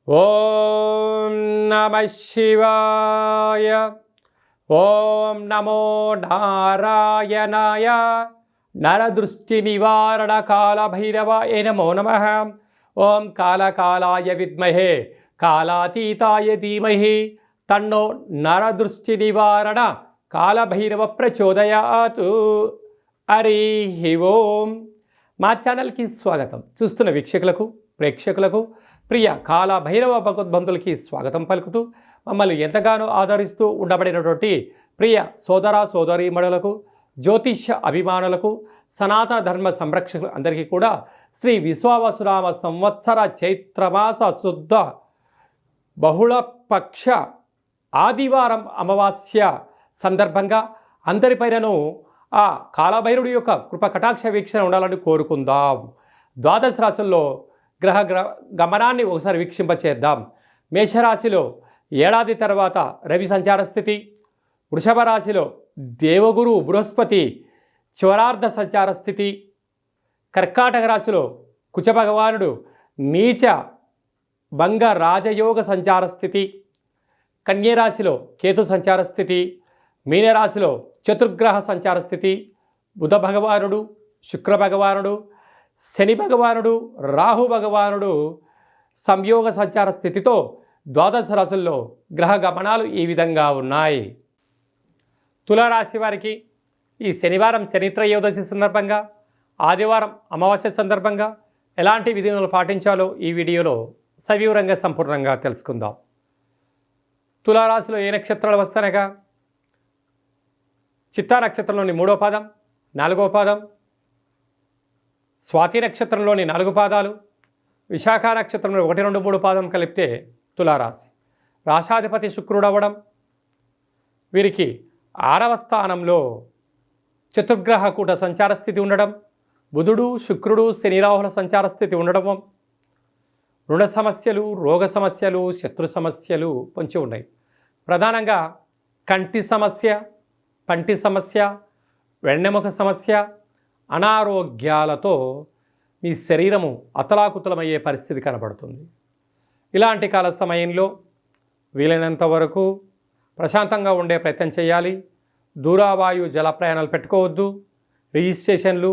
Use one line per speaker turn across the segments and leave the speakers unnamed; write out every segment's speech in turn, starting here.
ఓం నమః శివాయ. ఓం నమో నారాయణాయ. నరదృష్టి నివారణ కాళభైరవాయ నమో నమః. ఓం కాళకాలాయ విద్మహే కాళాతీతాయ ధీమహి తన్నో నరదృష్టి నివారణ కాళభైరవ ప్రచోదయాత్. హరి ఓం. మా ఛానల్కి స్వాగతం. చూస్తున్న వీక్షకులకు, ప్రేక్షకులకు, ప్రియ కాళభైరవ భగవద్బంధులకి స్వాగతం పలుకుతూ మమ్మల్ని ఎంతగానో ఆదరిస్తూ ఉండబడినటువంటి ప్రియ సోదర సోదరీమణులకు, జ్యోతిష్య అభిమానులకు, సనాతన ధర్మ సంరక్షకులు అందరికీ కూడా శ్రీ విశ్వావసునామ సంవత్సర చైత్రమాస శుద్ధ బహుళపక్ష ఆదివారం అమావాస్య సందర్భంగా అందరిపైనను ఆ కాళభైరుడి యొక్క కృప కటాక్ష వీక్షణ ఉండాలని కోరుకుందాం. ద్వాదశ రాశుల్లో గ్రహ గమనాన్ని ఒకసారి వీక్షింపచేద్దాం. మేషరాశిలో ఏడాది తర్వాత రవి సంచార స్థితి, వృషభ రాశిలో దేవగురు బృహస్పతి చివరార్ధ సంచార స్థితి, కర్కాటక రాశిలో కుచ భగవానుడు నీచ భంగ రాజయోగ సంచార స్థితి, కన్యరాశిలో కేతు సంచార స్థితి, మీనరాశిలో చతుర్గ్రహ సంచార స్థితి, బుధ భగవానుడు, శుక్ర భగవానుడు, శని భగవానుడు, రాహు భగవానుడు సంయోగ సంచార స్థితితో ద్వాదశ రాశుల్లో గ్రహ గమనాలు ఈ విధంగా ఉన్నాయి. తులారాశి వారికి ఈ శనివారం శనిత్రయోదశి సందర్భంగా, ఆదివారం అమావాస్య సందర్భంగా ఎలాంటి విధులను పాటించాలో ఈ వీడియోలో సవివరంగా సంపూర్ణంగా తెలుసుకుందాం. తులారాశిలో ఏ నక్షత్రాలు వస్తానగా చిత్తా నక్షత్రంలోని 3వ పాదం, 4వ పాదం, స్వాతి నక్షత్రంలోని 4 పాదాలు, విశాఖ నక్షత్రంలో 1, 2, 3 పాదం కలిపితే తులారాశి. రాశాధిపతి శుక్రుడు అవ్వడం, వీరికి 6వ స్థానంలో చతుర్గ్రహ కూట సంచార స్థితి ఉండడం, బుధుడు, శుక్రుడు, శని రాహుల సంచార స్థితి ఉండడం, రుణ సమస్యలు, రోగ సమస్యలు, శత్రు సమస్యలు పొంచి ఉన్నాయి. ప్రధానంగా కంటి సమస్య, పంటి సమస్య, వెన్నెముక సమస్య, అనారోగ్యాలతో మీ శరీరము అతలాకుతలమయ్యే పరిస్థితి కనబడుతుంది. ఇలాంటి కాల సమయంలో వీలైనంత వరకు ప్రశాంతంగా ఉండే ప్రయత్నం చేయాలి. దూరావాయు జల ప్రయాణాలు పెట్టుకోవద్దు. రిజిస్ట్రేషన్లు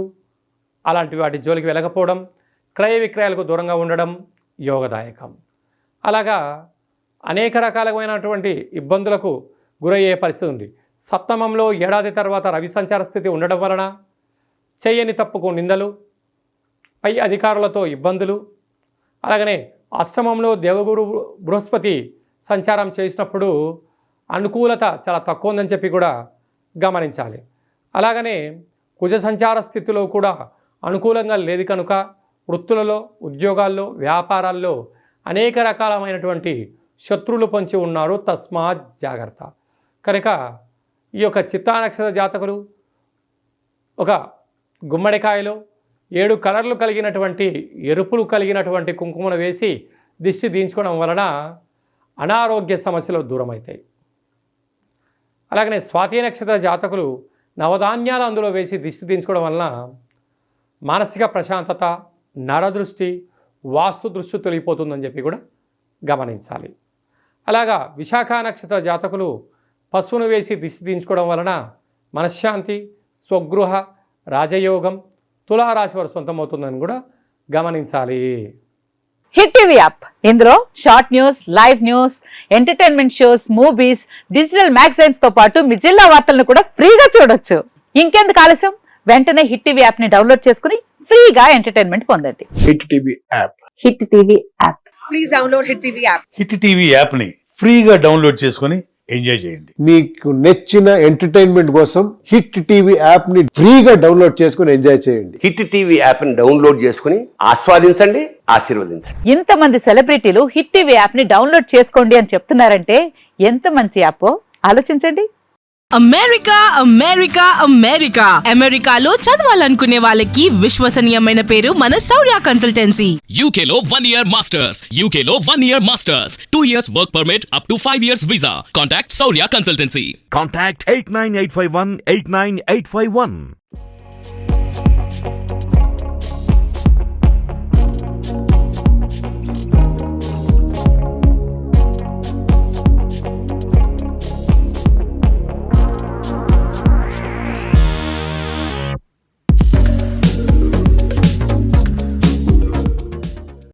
అలాంటి వాటి జోలికి వెళ్ళకపోవడం, క్రయ విక్రయాలకు దూరంగా ఉండడం యోగదాయకం. అలాగా అనేక రకాలైనటువంటి ఇబ్బందులకు గురయ్యే పరిస్థితి ఉంది. సప్తమంలో ఏడాది తర్వాత రవి సంచార స్థితి ఉండడం వలన చేయని తప్పుకు నిందలు, పై అధికారులతో ఇబ్బందులు, అలాగనే అష్టమంలో దేవగురు బృహస్పతి సంచారం చేసినప్పుడు అనుకూలత చాలా తక్కువ ఉందని చెప్పి కూడా గమనించాలి. అలాగనే కుజ సంచార స్థితిలో కూడా అనుకూలంగా లేదు కనుక వృత్తులలో, ఉద్యోగాల్లో, వ్యాపారాల్లో అనేక రకాలమైనటువంటి శత్రువులు పొంచి ఉన్నారు. తస్మాత్ జాగ్రత్త. కనుక ఈ యొక్క చిత్తా నక్షత్ర జాతకులు ఒక గుమ్మడికాయలో 7 కలర్లు కలిగినటువంటి, ఎరుపులు కలిగినటువంటి కుంకుమను వేసి దిష్టి దించుకోవడం వలన అనారోగ్య సమస్యలు దూరమవుతాయి. అలాగనే స్వాతి నక్షత్ర జాతకులు నవధాన్యాలు అందులో వేసి దిష్టి దించుకోవడం వలన మానసిక ప్రశాంతత, నరదృష్టి, వాస్తు దృష్టి తొలగిపోతుందని చెప్పి కూడా గమనించాలి. అలాగా విశాఖ నక్షత్ర జాతకులు పశువును వేసి దిష్టి దించుకోవడం వలన మనశ్శాంతి, స్వగృహ, రాజయోగం తులారాశి వారు సొంతమవుతుందని కూడా గమనించాలి.
హిట్ టీవీ యాప్, ఇందులో short news, live news, entertainment shows, movies, digital magazines తో పాటు మీ జిల్లా వార్తలను కూడా ఫ్రీగా చూడొచ్చు. ఇంకెందుకు ఆలస్యం, వెంటనే హిట్ టీవీ యాప్ ని డౌన్లోడ్ చేసుకుని ఫ్రీగా ఎంటర్టైన్మెంట్ పొందండి.
Hit TV app,
hit TV app,
please download hit TV app.
Hit TV app ని ఫ్రీగా డౌన్లోడ్ చేసుకుని ఎంజాయ్ చేయండి.
మీకు నచ్చిన ఎంటర్టైన్మెంట్ కోసం హిట్ టీవీ యాప్ ని ఫ్రీగా డౌన్లోడ్ చేసుకుని ఎంజాయ్ చేయండి.
హిట్ టీవీ యాప్ ని డౌన్లోడ్ చేసుకుని ఆస్వాదించండి, ఆశీర్వదించండి.
ఇంతమంది సెలబ్రిటీలు హిట్ టీవీ యాప్ ని డౌన్లోడ్ చేసుకోండి అని చెప్తున్నారంటే ఎంత మంచి యాప్ ఆలోచించండి.
అమెరికా అమెరికా అమెరికా అమెరికాలో చదవాలనుకునే వాళ్ళకి విశ్వసనీయమైన పేరు మన శౌర్య కన్సల్టెన్సీ.
UK లో 1 year masters, UK లో 1 year masters, 2 years work permit up to 5 years visa. Contact Saurya Consultancy.
Contact 89851 89851.